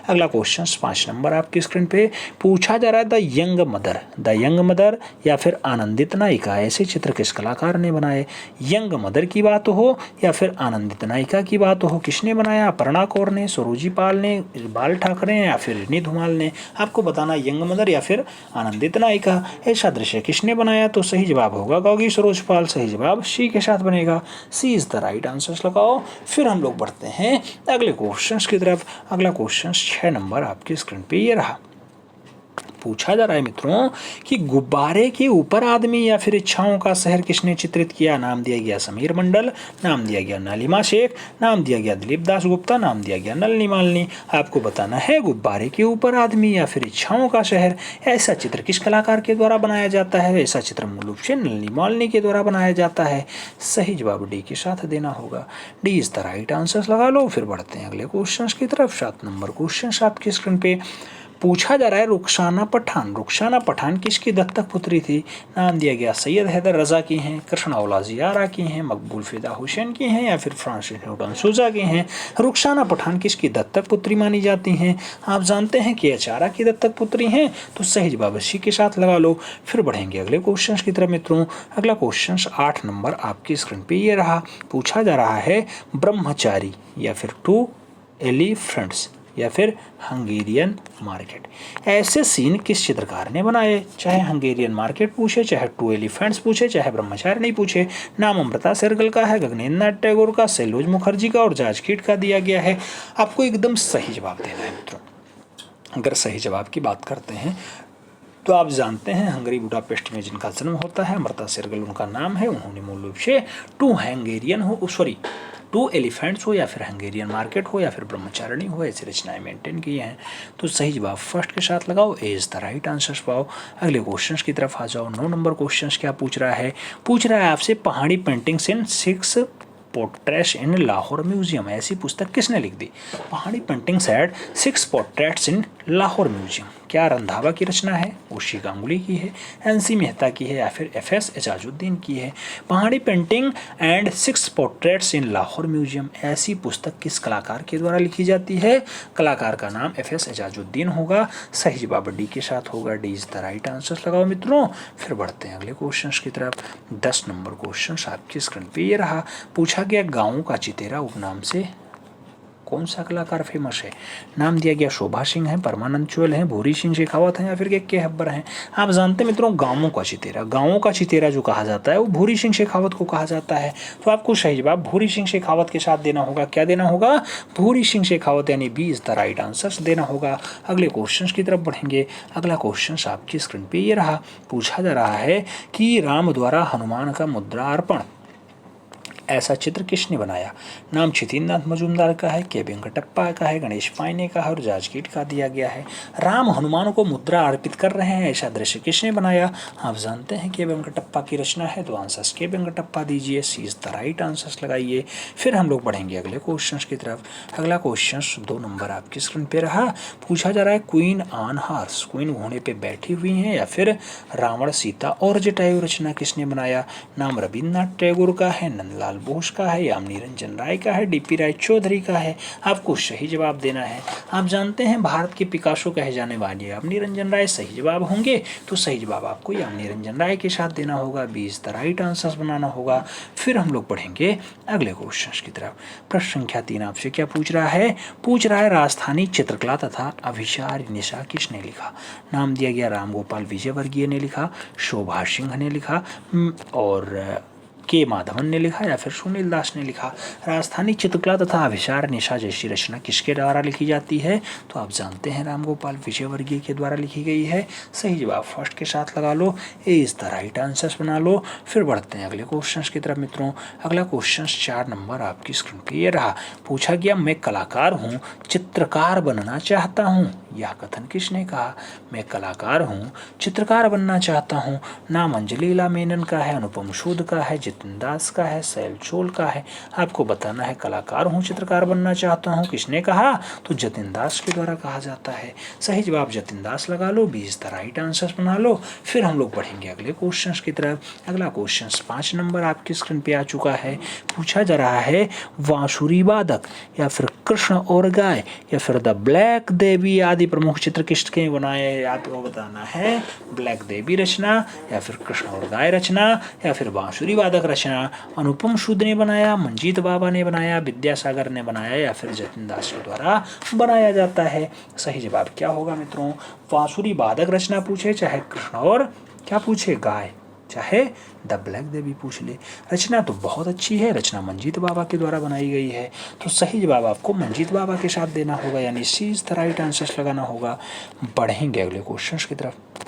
अगला क्वेश्चन 5 नंबर आपकी स्क्रीन पे। पूछा जा रहा है the young mother, the young mother या फिर आनंदित नायिका, ऐसे चित्र किस कलाकार ने बनाए? यंग मदर की बात हो या फिर आनंदित नायिका की बात हो, किसने बनाया? अपर्णा कौर ने, सरोजी पाल ने, बाल ठाकरे या फिर रिनी धुमाल ने? आपको बताना यंग मदर या फिर आनंदित नायिका। ऐसा दृश्य किसने बनाया? तो सही जवाब होगा गौगी सरोज पाल। सही जवाब सी के साथ बनेगा, सी इज द राइट आंसर लगाओ। फिर हम लोग बढ़ते हैं अगले क्वेश्चन की तरफ। अगला क्वेश्चन 6 नंबर आपकी स्क्रीन पे ये रहा। पूछा जा रहा है मित्रों कि गुब्बारे के ऊपर आदमी या फिर इच्छाओं का शहर किसने चित्रित किया? नाम दिया गया समीर मंडल, नाम दिया गया नालिमा शेख, नाम दिया गया दिलीप दास गुप्ता, नाम दिया गया नलिनी मालिनी। आपको बताना है गुब्बारे के ऊपर आदमी या फिर इच्छाओं का शहर, ऐसा चित्र किस कलाकार के द्वारा बनाया जाता है? ऐसा चित्र मूल रूप से नलिनी मालिनी के द्वारा बनाया जाता है। सही जवाब डी के साथ देना होगा, D is the right answer लगा लो। फिर बढ़ते हैं अगले क्वेश्चन की तरफ। 7 नंबर क्वेश्चन आपकी स्क्रीन पे। पूछा जा रहा है रुखसाना पठान, रुखसाना पठान किसकी दत्तक पुत्री थी? नाम दिया गया सैयद हैदर रजा की हैं, कृष्ण औला जियारा की हैं, मकबूल फिदा हुसैन की हैं या फिर फ्रांसिस न्यूटन सूजा की हैं? रुखसाना पठान किसकी दत्तक पुत्री मानी जाती हैं? आप जानते हैं कि अचारा की दत्तक पुत्री हैं। तो सही जवाब इसी के साथ लगा लो। फिर बढ़ेंगे अगले क्वेश्चन की तरफ मित्रों। अगला क्वेश्चन 8 नंबर आपकी स्क्रीन पे ये रहा। पूछा जा रहा है ब्रह्मचारी या फिर 2 एलिफेंट्स या फिर हंगेरियन मार्केट, ऐसे सीन किस चित्रकार ने बनाए? चाहे हंगेरियन मार्केट पूछे, चाहे 2 एलिफेंट्स पूछे, चाहे ब्रह्मचारी नहीं पूछे। नाम अमृता शेरगिल का है, गगनेंद्र नाथ टैगोर का, सैलोज मुखर्जी का और जॉर्ज कीट का दिया गया है। आपको एकदम सही जवाब देना है मित्रों। अगर सही जवाब की बात करते हैं तो आप जानते हैं हंगरी बुडापेस्ट में जिनका जन्म होता है, अमृता शेरगिल उनका नाम है। उन्होंने मूल रूप से 2 एलिफेंट्स हो या फिर हंगेरियन मार्केट हो या फिर ब्रह्मचारिणी हो, ऐसी रचनाएं मेंटेन की हैं। तो सही जवाब फर्स्ट के साथ लगाओ, ए इज द राइट आंसर पाओ। अगले क्वेश्चन की तरफ आ जाओ। 9 नंबर क्वेश्चन क्या पूछ रहा है? पूछ रहा है आपसे पहाड़ी paintings in 6 portraits in Lahore museum, ऐसी पुस्तक किसने लिख दी? पहाड़ी पेंटिंग्स एट 6 पोर्ट्रेट्स इन लाहौर म्यूजियम, क्या रंधावा की रचना है, उर्शी गांगुली की है, एनसी मेहता की है या फिर एफएस एजाजुद्दीन की है। पहाड़ी painting and 6 portraits in Lahore museum, ऐसी पुस्तक किस कलाकार के द्वारा लिखी जाती है? कलाकार का नाम एफएस एजाजुद्दीन होगा। सही जवाब डी के साथ होगा, D is the right answer लगाओ मित्रों। फिर बढ़ते हैं अगले क्वेश्चन की तरफ। 10 नंबर क्वेश्चन आपकी स्क्रीन पे ये रहा। पूछा गया गाँव का चितेरा उपनाम से कौन सा कलाकार फेमस है? नाम दिया गया शोभा सिंह है, परमानंद चोल है, भूरी सिंह शेखावत है या फिर के हब्बर हैं। आप जानते हैं मित्रों गाँवों का चितेरा जो कहा जाता है वो भूरी सिंह शेखावत को कहा जाता है। तो आपको सही जवाब भूरी सिंह शेखावत के साथ देना होगा। क्या देना होगा? भूरी सिंह शेखावत, यानी B is the right answer देना होगा। अगले क्वेश्चन की तरफ बढ़ेंगे। अगला क्वेश्चन आपकी स्क्रीन पे ये रहा। पूछा जा रहा है कि राम द्वारा हनुमान का मुद्रा अर्पण ऐसा चित्र किसने बनाया? नाम छितिंद्रनाथ मजूमदार का है, के वेंकटप्पा का है, गणेश पाइने का है और जाजकीट का दिया गया है। राम हनुमान को मुद्रा अर्पित कर रहे हैं, ऐसा दृश्य किसने बनाया? आप जानते हैं के वेंकटप्पा की रचना है, तो आंसर के वेंकटप्पा दीजिए, सी इज द राइट आंसर लगाइए। फिर हम लोग बढ़ेंगे अगले क्वेश्चन की तरफ। अगला क्वेश्चन 2 नंबर आपकी स्क्रीन पे रहा। पूछा जा रहा है क्वीन ऑन हॉर्स, क्वीन घोड़े पे बैठी हुई है या फिर रावण सीता और जटायु रचना किसने बनाया? नाम रविन्द्रनाथ टैगोर का है, नंदलाल बोस का है, यामिनी रंजन राय का है, डीपी राय चौधरी का है। आपको सही जवाब देना है। आप जानते हैं भारत के पिकासो कहे जाने वाले यामिनी रंजन राय सही जवाब होंगे, तो सही जवाब आपको यामिनी रंजन राय के साथ देना होगा, 20 द राइट आंसर बनाना होगा। फिर हम लोग पढ़ेंगे अगले क्वेश्चन की तरफ। प्रश्न संख्या 3 आपसे क्या पूछ रहा है? पूछ रहा है राजस्थानी चित्रकला तथा अभिसार निशा किसने लिखा? नाम दिया गया राम गोपाल विजयवर्गीय ने लिखा, शोभा सिंह ने लिखा और के माधवन ने लिखा या फिर सुनील दास ने लिखा। राजस्थानी चित्रकला तथा अभिसार निशा जैसी रचना किसके द्वारा लिखी जाती है? तो आप जानते हैं राम गोपाल विजयवर्गीय के द्वारा लिखी गई है। सही जवाब फर्स्ट के साथ लगा लो, ए इज द राइट आंसर बना लो। फिर बढ़ते हैं अगले क्वेश्चन की तरफ मित्रों। अगला क्वेश्चन 4 नंबर आपकी स्क्रीन पे ये रहा। पूछा गया मैं कलाकार हूँ, चित्रकार बनना चाहता हूँ, यह कथन किसने कहा? मैं कलाकार हूँ, चित्रकार बनना चाहता हूँ। नाम अंजलिला मेनन का है, अनुपम सूद का है, जतिन दास का है, सैल चोल का है। आपको बताना है कलाकार हूँ, चित्रकार बनना चाहता हूँ किसने कहा? तो जतिन दास के द्वारा कहा जाता है। सही जवाब जतिन दास लगा लो, 20 द राइट आंसर बना लो। फिर हम लोग पढ़ेंगे अगले क्वेश्चन की तरफ। अगला क्वेश्चन 5 नंबर आपकी स्क्रीन पे आ चुका है। पूछा जा रहा है बांसुरी वादक या फिर कृष्ण और गाय या फिर द ब्लैक देवी आदि प्रमुख चित्र किसके बनाए? आपको बताना है ब्लैक देवी रचना या फिर कृष्ण और गाय रचना या फिर बांसुरी वादक रचना अनुपम सूद ने बनाया, मंजीत बाबा ने बनाया, विद्यासागर ने बनाया या फिर जतिन दास के द्वारा बनाया जाता है। सही जवाब क्या होगा मित्रों? बांसुरी वादक रचना पूछे चाहे कृष्ण और क्या पूछे गाय, चाहे द ब्लैक देवी पूछ ले। रचना तो बहुत अच्छी है, रचना मंजीत बाबा के द्वारा बनाई गई है, तो सही जवाब आपको मंजीत बाबा के साथ देना होगा, यानी सी इज द राइट आंसर लगाना होगा। बढ़ेंगे अगले क्वेश्चन की तरफ।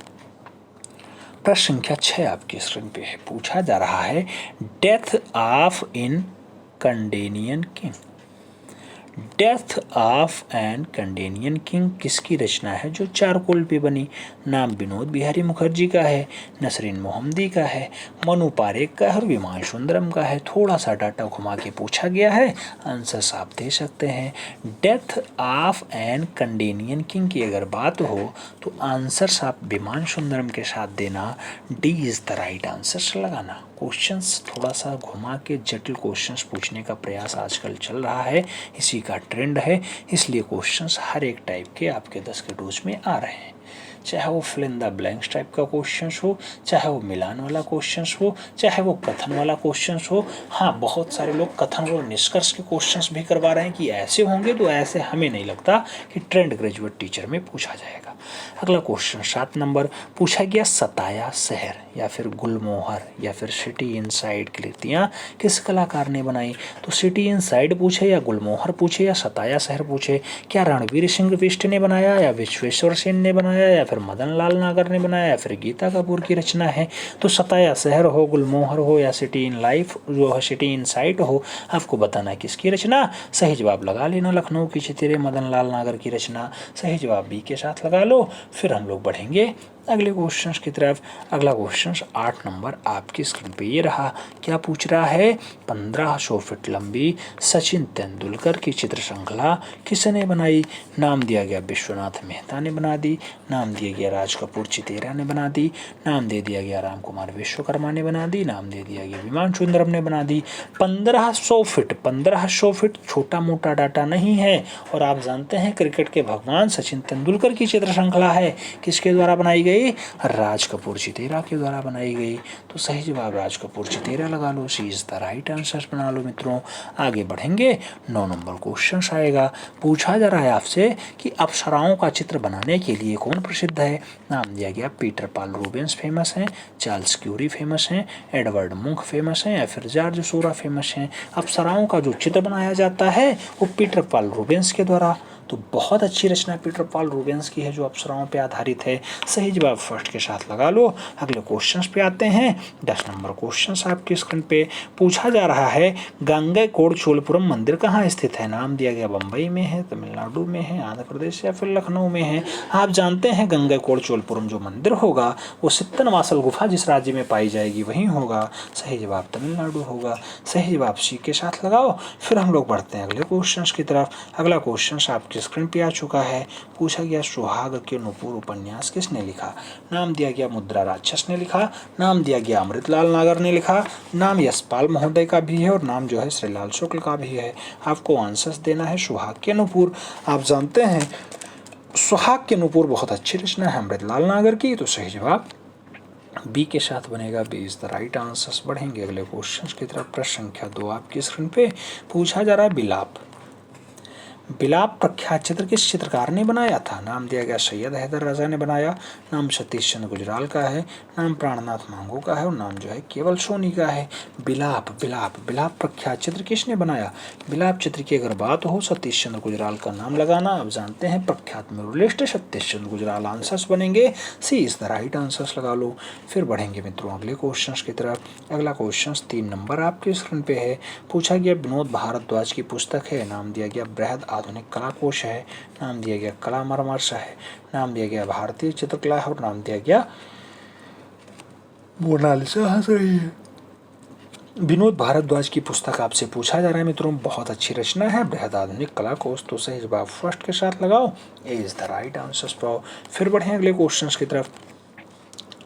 प्रश्न संख्या 6 आपकी स्क्रीन पे है। पूछा जा रहा है death of in Kandyan king, death of an Kandyan king किसकी रचना है जो चारकोल पे बनी? नाम विनोद बिहारी मुखर्जी का है, नसरीन मोहम्मदी का है, मनु पारेख का है और विमान सुंदरम का है। थोड़ा सा डाटा घुमा के पूछा गया है, आंसर आप दे सकते हैं। Death of an Kandyan king की अगर बात हो तो आंसर आप विमान सुंदरम के साथ देना, D is the right answer लगाना। क्वेश्चंस थोड़ा सा घुमा के जटिल क्वेश्चंस पूछने का प्रयास आजकल चल रहा है, इसी का ट्रेंड है, इसलिए क्वेश्चंस हर एक टाइप के आपके 10 के डोज में आ रहे हैं। चाहे वो fill in the blanks type का क्वेश्चंस हो, चाहे वो मिलान वाला क्वेश्चंस हो, चाहे वो कथन वाला क्वेश्चंस हो। हाँ, बहुत सारे लोग कथन और निष्कर्ष के क्वेश्चंस भी करवा रहे हैं कि ऐसे होंगे, तो ऐसे हमें नहीं लगता कि ट्रेंड ग्रेजुएट टीचर में पूछा जाएगा। अगला क्वेश्चन 7 नंबर पूछा गया सताया शहर या फिर गुलमोहर या फिर सिटी इनसाइड की कृतियाँ किस कलाकार ने बनाई? तो सिटी इनसाइड पूछे या गुलमोहर पूछे या सताया शहर पूछे, क्या रणवीर सिंह बिष्ट ने बनाया या विश्वेश्वर सेन ने बनाया या फिर मदन लाल नागर ने बनाया या फिर गीता कपूर की रचना है? तो सताया शहर हो, गुलमोहर हो या सिटी इन लाइफ जो है सिटी इनसाइड हो, आपको बताना है किसकी रचना। सही जवाब लगा लेना, लखनऊ की चितेरे मदन लाल नागर की रचना। सही जवाब बी के साथ लगा लो। फिर हम लोग बढ़ेंगे अगले क्वेश्चन की तरफ। अगला क्वेश्चन 8 नंबर आपकी स्क्रीन पे ये रहा। क्या पूछ रहा है? 1500 फीट लंबी सचिन तेंदुलकर की चित्र श्रृंखला किसने बनाई? नाम दिया गया विश्वनाथ मेहता ने बना दी, नाम दिया गया राज कपूर चितेरा ने बना दी, नाम दे दिया गया राम कुमार विश्वकर्मा ने बना दी, नाम दे दिया गया विमान सुंदरम ने बना दी। 1500 फीट छोटा मोटा डाटा नहीं है। और आप जानते हैं क्रिकेट के भगवान सचिन तेंदुलकर की चित्र श्रृंखला है, किसके द्वारा बनाई गई? राज कपूर चितेरा के द्वारा बनाई गई। तो सही जवाब राज कपूर चितेरा लगा लो, सी इज द राइट आंसर बना लो मित्रों। आगे बढ़ेंगे, 9 नंबर क्वेश्चन आएगा। पूछा जा रहा है आपसे कि अप्सराओं का चित्र बनाने के लिए कौन प्रसिद्ध है? नाम दिया गया पीटर पाल रूबेंस फेमस हैं, चार्ल्स क्यूरी फेमस हैं, एडवर्ड मुंक फेमस हैं या फिर जॉर्ज सोरा फेमस हैं। अप्सराओं का जो चित्र बनाया जाता है वो पीटर पाल रूबेंस के द्वारा। तो बहुत अच्छी रचना पीटर पाल रूबेंस की है जो अप्सराओं पे आधारित है। सही जवाब फर्स्ट के साथ लगा लो। अगले क्वेश्चंस पे आते हैं। 10 नंबर क्वेश्चंस आपकी स्क्रीन पे। पूछा जा रहा है गंगईकोंड चोलपुरम मंदिर कहाँ स्थित है? नाम दिया गया बम्बई में है, तमिलनाडु में है, आंध्र प्रदेश या फिर लखनऊ में है। आप जानते हैं गंगईकोंड चोलपुरम जो मंदिर होगा वो सित्तनवासल गुफा जिस राज्य में पाई जाएगी वहीं होगा। सही जवाब तमिलनाडु होगा। सही जवाब सी के साथ लगाओ। फिर हम लोग बढ़ते हैं अगले क्वेश्चन की तरफ। अगला क्वेश्चन आपकी स्क्रीन पे आ चुका है। पूछा गया सुहाग के नुपुर उपन्यास किसने लिखा? नाम दिया गया मुद्रा राक्षस ने लिखा, नाम दिया गया अमृतलाल नागर ने लिखा, नाम यशपाल महोदय का भी है और नाम जो है श्रीलाल शुक्ल का भी है। आपको आंसर्स देना है सुहाग के नुपुर। आप जानते हैं सुहाग के नुपुर बहुत अच्छी रचना है अमृतलाल नागर की। तो सही जवाब बी के साथ बनेगा, B is the right answers. बढ़ेंगे अगले क्वेश्चन की तरफ। प्रश्न संख्या 2 आपकी स्क्रीन पे। पूछा जा रहा है बिलाप बिलाप प्रख्यात चित्र किस चित्रकार ने बनाया था? नाम दिया गया सैयद हैदर रजा ने बनाया, नाम सतीश चंद्र गुजराल का है, नाम प्राणनाथ मांगो का है और नाम जो है केवल सोनी का है। बिलाप बिलाप बिलाप प्रख्यात चित्र किसने बनाया? बिलाप चित्र की अगर बात हो सतीश चंद्र गुजराल का नाम लगाना। आप जानते हैं प्रख्यात म्यूरलिस्ट सतीश चंद्र गुजराल। आंसर्स बनेंगे सी इज द राइट आंसर्स लगा लो। फिर बढ़ेंगे मित्रों अगले क्वेश्चन की तरफ। अगला क्वेश्चन 3 नंबर आपके स्क्रीन पे है। पूछा गया विनोद भारद्वाज की पुस्तक है, नाम दिया गया बृहद आधुनिक कला कोश है, नाम दिया गया कला मरमर्श है, नाम दिया गया भारतीय चित्रकला है और नाम दिया गया मोनालिसा हंस रही है। विनोद भारद्वाज की पुस्तक आपसे पूछा जा रहा है मित्रों। बहुत अच्छी रचना है बृहद आधुनिक कला कोश। तो सही जवाब फर्स्ट के साथ लगाओ, ए इज द राइट आंसर पाओ। फिर बढ़े अगले क्वेश्चन की तरफ।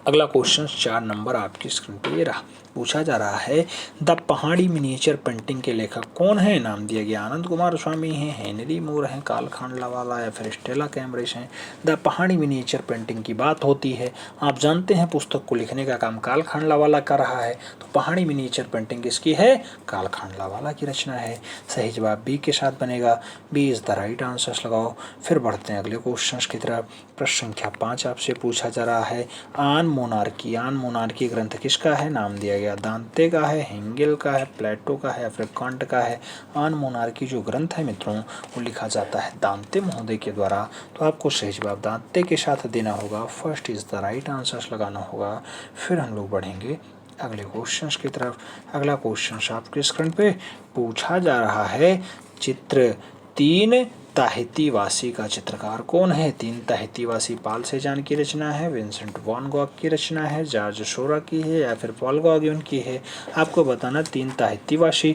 अगला क्वेश्चन 4 नंबर आपकी स्क्रीन पे ये रहा। पूछा जा रहा है द पहाड़ी मिनिएचर पेंटिंग के लेखक कौन है? नाम दिया गया आनंद कुमार स्वामी हैं, हेनरी मूर हैं, काल खांडलावाला या फिर स्टेला कैम्ब्रिज हैं। द पहाड़ी मिनिएचर पेंटिंग की बात होती है। आप जानते हैं पुस्तक को लिखने का काम काल खांडलावाला कर रहा है। तो पहाड़ी मिनिएचर पेंटिंग किसकी है? काल खांडलावाला की रचना है। सही जवाब बी के साथ बनेगा, B is the right answer लगाओ। फिर बढ़ते हैं अगले क्वेश्चन की तरफ। प्रश्न संख्या 5 आपसे पूछा जा रहा है आन मोनार्की ग्रंथ किसका है? नाम दिया गया दांते का है, हेंगेल का है, प्लेटो का है या फिर कांट का है। आन मोनार्की जो ग्रंथ है मित्रों वो लिखा जाता है दांते महोदय के द्वारा। तो आपको सही जवाब दांते के साथ देना होगा, first is the right answer लगाना होगा। फिर हम लोग बढ़ेंगे अगले क्वेश्चन की तरफ। अगला क्वेश्चन आपके स्क्रीन पे पूछा जा रहा है चित्र 3 ताहितीवासी का चित्रकार कौन है? 3 ताहितीवासी पाल सेजान की रचना है, विंसेंट वैन गॉग की रचना है, जॉर्ज सोरा की है या फिर पॉल गॉगिन की है। आपको बताना 3 ताहितीवासी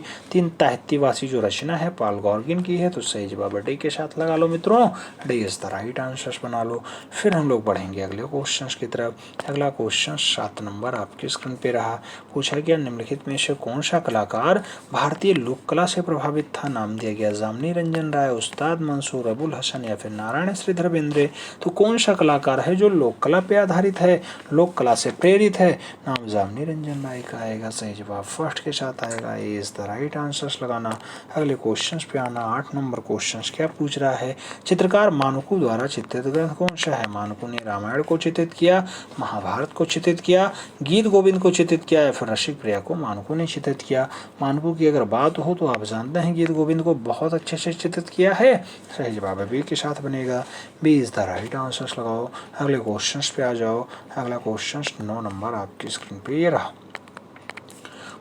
जो रचना है पॉल गॉगिन की है। तो सही जवाब डी के साथ लगा लो मित्रों, D is the right answer बना लो। फिर हम लोग बढ़ेंगे अगले क्वेश्चन की तरफ। अगला क्वेश्चन 7 नंबर आपकी स्क्रीन पे रहा। पूछा गया निम्नलिखित में से कौन सा कलाकार भारतीय लोक कला से प्रभावित था? नाम दिया गया जामनी रंजन राय, उस्ताद मंसूर अबुल हसन या फिर नारायण श्रीधर बेंद्रे। तो कौन सा कलाकार है जो लोक कला पे आधारित है, लोक कला से प्रेरित है? नाम जामनी रंजन राय का आएगा। सही जवाब फर्स्ट के साथ आएगा, ए इज द राइट आंसर लगाना। अगले क्वेश्चन पे आना। 8 नंबर क्वेश्चन क्या पूछ रहा है? चित्रकार मानकू द्वारा चित्रित ग्रंथ कौन सा है? मानकू ने रामायण को चित्रित किया, महाभारत को चित्रित किया, गीत गोविंद को चित्रित किया या फिर रसिक प्रिया को मानकू ने चित्रित किया। मानकू की अगर बात हो तो आप जानते हैं गीत गोविंद को बहुत अच्छे से चित्रित किया है। सही जवाब बी के साथ बनेगा, B is the right answer लगाओ। अगले क्वेश्चन पे आ जाओ। अगला क्वेश्चन 9 नंबर आपकी स्क्रीन पे ये रहा।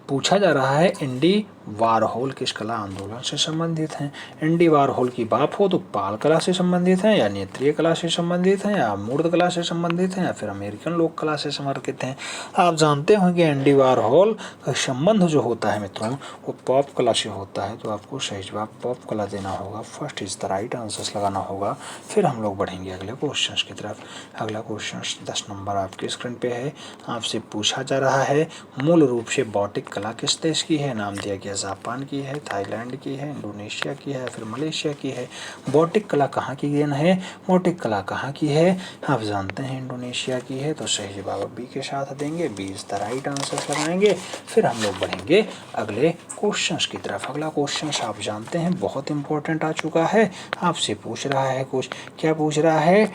पूछा जा रहा है इंडी वारहोल किस कला आंदोलन से संबंधित हैं? एंडी वारहोल की बात हो तो पाल कला से संबंधित हैं, या नेत्रीय कला से संबंधित हैं, या मूर्त कला से संबंधित हैं, या फिर अमेरिकन लोक कला से समर्पित हैं? आप जानते होंगे एंडी वारहोल का संबंध जो होता है मित्रों वो पॉप कला से होता है, तो आपको सही जवाब पॉप कला देना होगा। First is the right answer लगाना होगा। फिर हम लोग बढ़ेंगे अगले क्वेश्चन की तरफ। अगला क्वेश्चन 10 नंबर आपके स्क्रीन पे है। आपसे पूछा जा रहा है मूल रूप से बॉटिक कला किस देश की है? नाम दिया गया जापान की है, थाईलैंड की है, इंडोनेशिया की है, फिर मलेशिया की है। बॉटिक कला कहाँ की देन है? बॉटिक कला कहाँ की है? आप जानते हैं इंडोनेशिया की है, तो सही जवाब बी के साथ देंगे। B is the right answer लगाएंगे। फिर हम लोग बढ़ेंगे अगले क्वेश्चन की तरफ। अगला क्वेश्चन आप जानते हैं बहुत इंपॉर्टेंट आ चुका है। आपसे पूछ रहा है कुछ, क्या पूछ रहा है?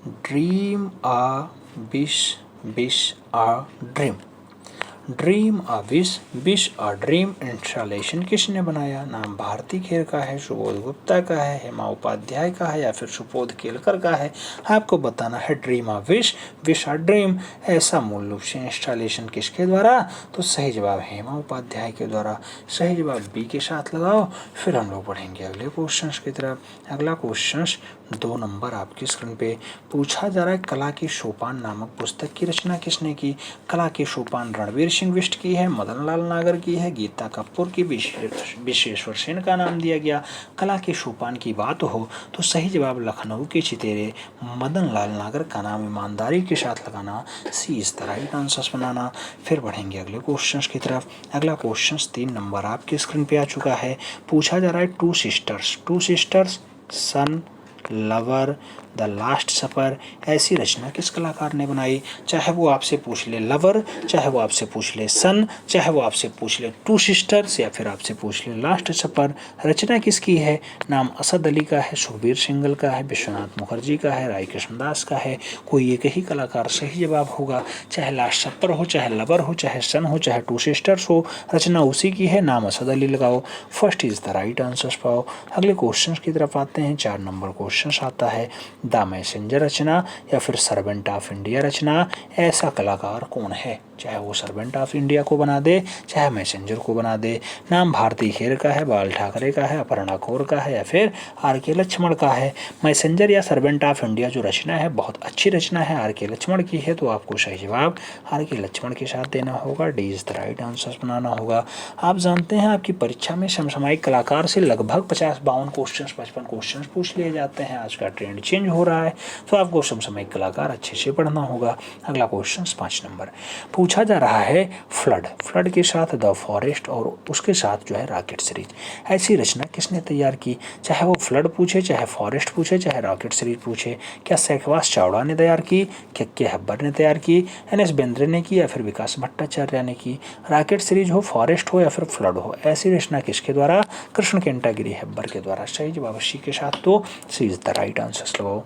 Dream a wish, wish a dream. Dream a wish a dream installation किसने बनाया? नाम भारती खेर का है, सुबोध गुप्ता का है, हेमा उपाध्याय का है, या फिर सुबोध केलकर का है? आपको बताना है dream a wish a dream ऐसा मूल रूप से इंस्टॉलेशन किसके द्वारा? तो सही जवाब हेमा उपाध्याय के द्वारा। सही जवाब बी के साथ लगाओ। फिर हम लोग बढ़ेंगे अगले क्वेश्चन की तरफ। अगला क्वेश्चन 2 नंबर आपकी स्क्रीन पे पूछा जा रहा है कला की सोपान नामक पुस्तक की रचना किसने की? कला की सोपान रणवीर सिंह बिष्ट की है, मदन लाल नागर की है, गीता कपूर की, विश्वेश्वर सेन का नाम दिया गया। कला के सोपान की बात हो तो सही जवाब लखनऊ के चितेरे मदन लाल नागर का नाम ईमानदारी के साथ लगाना। सी इज द राइट आंसर बनाना। फिर बढ़ेंगे अगले क्वेश्चन की तरफ। अगला क्वेश्चन 3 नंबर आपके स्क्रीन पे आ चुका है। पूछा जा रहा है two sisters sun lover the last supper ऐसी रचना किस कलाकार ने बनाई? चाहे वो आपसे पूछ ले लवर, चाहे वो आपसे पूछ ले सन, चाहे वो आपसे पूछ ले टू सिस्टर्स, या फिर आपसे पूछ ले लास्ट सफर, रचना किसकी है? नाम असद अली का है, सुखबीर सिंगल का है, विश्वनाथ मुखर्जी का है, राय कृष्णदास का है। कोई एक ही कलाकार सही जवाब होगा। चाहे लास्ट सफर हो, चाहे लवर हो, चाहे सन हो, चाहे टू सिस्टर्स हो, रचना उसी की है। नाम असद अली लगाओ। First is the right answer पाओ। अगले क्वेश्चन की तरफ आते हैं। 4 नंबर क्वेश्चन आता है द मैसेंजर रचना या फिर सर्वेंट ऑफ इंडिया रचना ऐसा कलाकार कौन है? चाहे वो सर्वेंट ऑफ इंडिया को बना दे, चाहे मैसेंजर को बना दे। नाम भारती खेर का है, बाल ठाकरे का है, अपर्णा खोर का है, या फिर आर के लक्ष्मण का है। मैसेंजर या सर्वेंट ऑफ इंडिया जो रचना है बहुत अच्छी रचना है, आर के लक्ष्मण की है, तो आपको सही जवाब आर के लक्ष्मण के साथ देना होगा। D is the right answer बनाना होगा। आप जानते हैं आपकी परीक्षा में समसामयिक कलाकार से लगभग 50-52 क्वेश्चन 55 क्वेश्चन पूछ लिए जाते हैं। आज का ट्रेंड चेंज हो रहा है, तो आपको समसामयिक कलाकार अच्छे से पढ़ना होगा। अगला क्वेश्चन 5 नंबर पूछा जा रहा है फ्लड के साथ द फॉरेस्ट और उसके साथ जो है रॉकेट सीरीज ऐसी रचना किसने तैयार की? चाहे वो फ्लड पूछे, चाहे फॉरेस्ट पूछे, चाहे रॉकेट सीरीज पूछे। क्या सहवास चावड़ा ने तैयार की, क्या के हब्बर ने तैयार की, एन.एस. बेंद्रे ने की, या फिर विकास भट्टाचार्य ने की? रॉकेट सीरीज हो, फॉरेस्ट हो, या फिर फ्लड हो, ऐसी रचना किसके द्वारा? कृष्ण केंटागिरी हेब्बर के द्वारा। सही जवाब सी के साथ, तो सी इज द राइट आंसर लगाओ।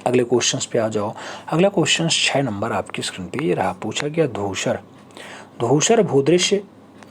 अगले क्वेश्चंस पे आ जाओ। अगला क्वेश्चन 6 नंबर आपकी स्क्रीन पे ये रहा। पूछा गया धूसर भूदृश्य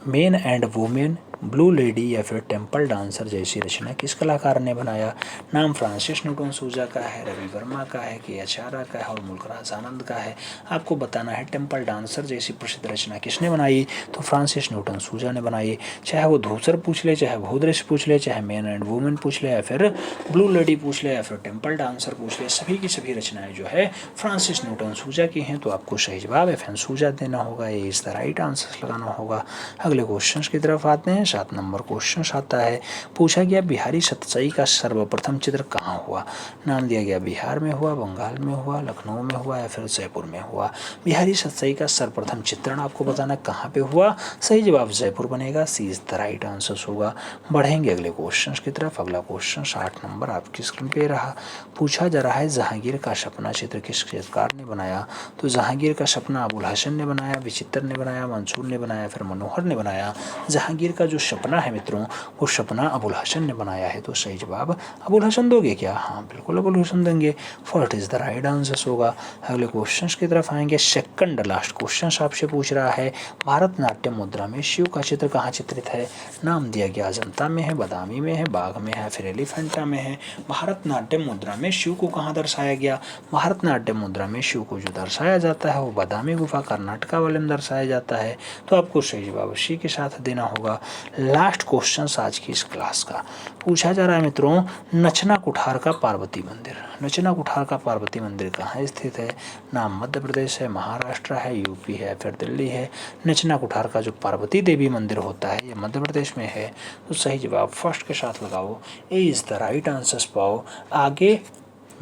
men and women blue lady या फिर टेम्पल डांसर जैसी रचना किस कलाकार ने बनाया? नाम फ्रांसिस न्यूटन सूजा का है, रवि वर्मा का है, के एच आरा का है और मुल्कराज आनंद का है। आपको बताना है टेम्पल डांसर जैसी प्रसिद्ध रचना किसने बनाई? तो फ्रांसिस न्यूटन सूजा ने बनाई। चाहे वो धूसर पूछ ले, चाहे भूदृश्य पूछ ले, चाहे मैन एंड वुमेन पूछ ले, या फिर ब्लू लेडी पूछ ले, या फिर टेम्पल डांसर पूछ ले, सभी की सभी रचनाएं जो है फ्रांसिस न्यूटन सूजा की हैं, तो आपको सही जवाब एफ एन सूजा देना होगा। ये इज द राइट आंसर लगाना होगा। अगले क्वेश्चन की तरफ आते हैं। 7 नंबर क्वेश्चन आता है। पूछा गया बिहारी सतसई का सर्वप्रथम चित्र कहाँ हुआ? नाम दिया गया बिहार में हुआ, बंगाल में हुआ, लखनऊ में हुआ, या फिर जयपुर में हुआ। बिहारी सतसई का सर्वप्रथम चित्रण आपको बताना कहाँ पे हुआ? सही जवाब जयपुर बनेगा। सी इज द राइट आंसर होगा। बढ़ेंगे अगले क्वेश्चन की तरफ। अगला क्वेश्चन 8 नंबर आपकी स्क्रीन पे रहा। पूछा जा रहा है जहांगीर का सपना चित्र किस चित्रकार ने बनाया? तो जहांगीर का सपना अबुल हसन ने बनाया, विचित्र ने बनाया, मंसूर ने बनाया, फिर मनोहर ने बनाया। जहांगीर का जो सपना है मित्रों वो सपना अबुल हसन ने बनाया है, तो सही जवाब अबुल हसन दोगे क्या? हाँ बिल्कुल अबुल हसन देंगे। First is the right answer होगा। अगले क्वेश्चन की तरफ आएंगे। सेकंड लास्ट क्वेश्चन आपसे पूछ रहा है भारतनाट्यम मुद्रा में शिव का चित्र कहाँ चित्रित है? नाम दिया गया अजंता में है, बादामी में है, बाघ में है, फिर एलिफेंटा में है। भारतनाट्यम मुद्रा में शिव को कहाँ दर्शाया गया? भारतनाट्यम मुद्रा में शिव को जो दर्शाया जाता है वो बादामी गुफा कर्नाटका वाले में दर्शाया जाता है, तो आपको सही जवाब सी के साथ देना होगा। लास्ट क्वेश्चन आज की इस क्लास का पूछा जा रहा है मित्रों, नचना कुठार का पार्वती मंदिर। नचना कुठार का पार्वती मंदिर कहाँ स्थित है? ना मध्य प्रदेश है, महाराष्ट्र है, यूपी है, फिर दिल्ली है। नचना कुठार का जो पार्वती देवी मंदिर होता है ये मध्य प्रदेश में है। तो सही जवाब फर्स्ट के साथ लगाओ, A is the right answers पाओ। आगे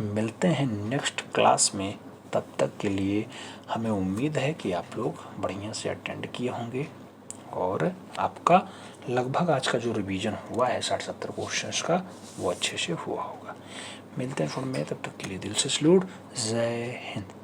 मिलते हैं नेक्स्ट क्लास में, तब तक के लिए हमें उम्मीद है कि आप लोग बढ़िया से अटेंड किए होंगे और आपका लगभग आज का जो रिवीजन हुआ है 60-70 क्वेश्चंस का वो अच्छे से हुआ होगा। मिलते हैं फिर में, तब तक के लिए दिल से सैल्यूट। जय हिंद।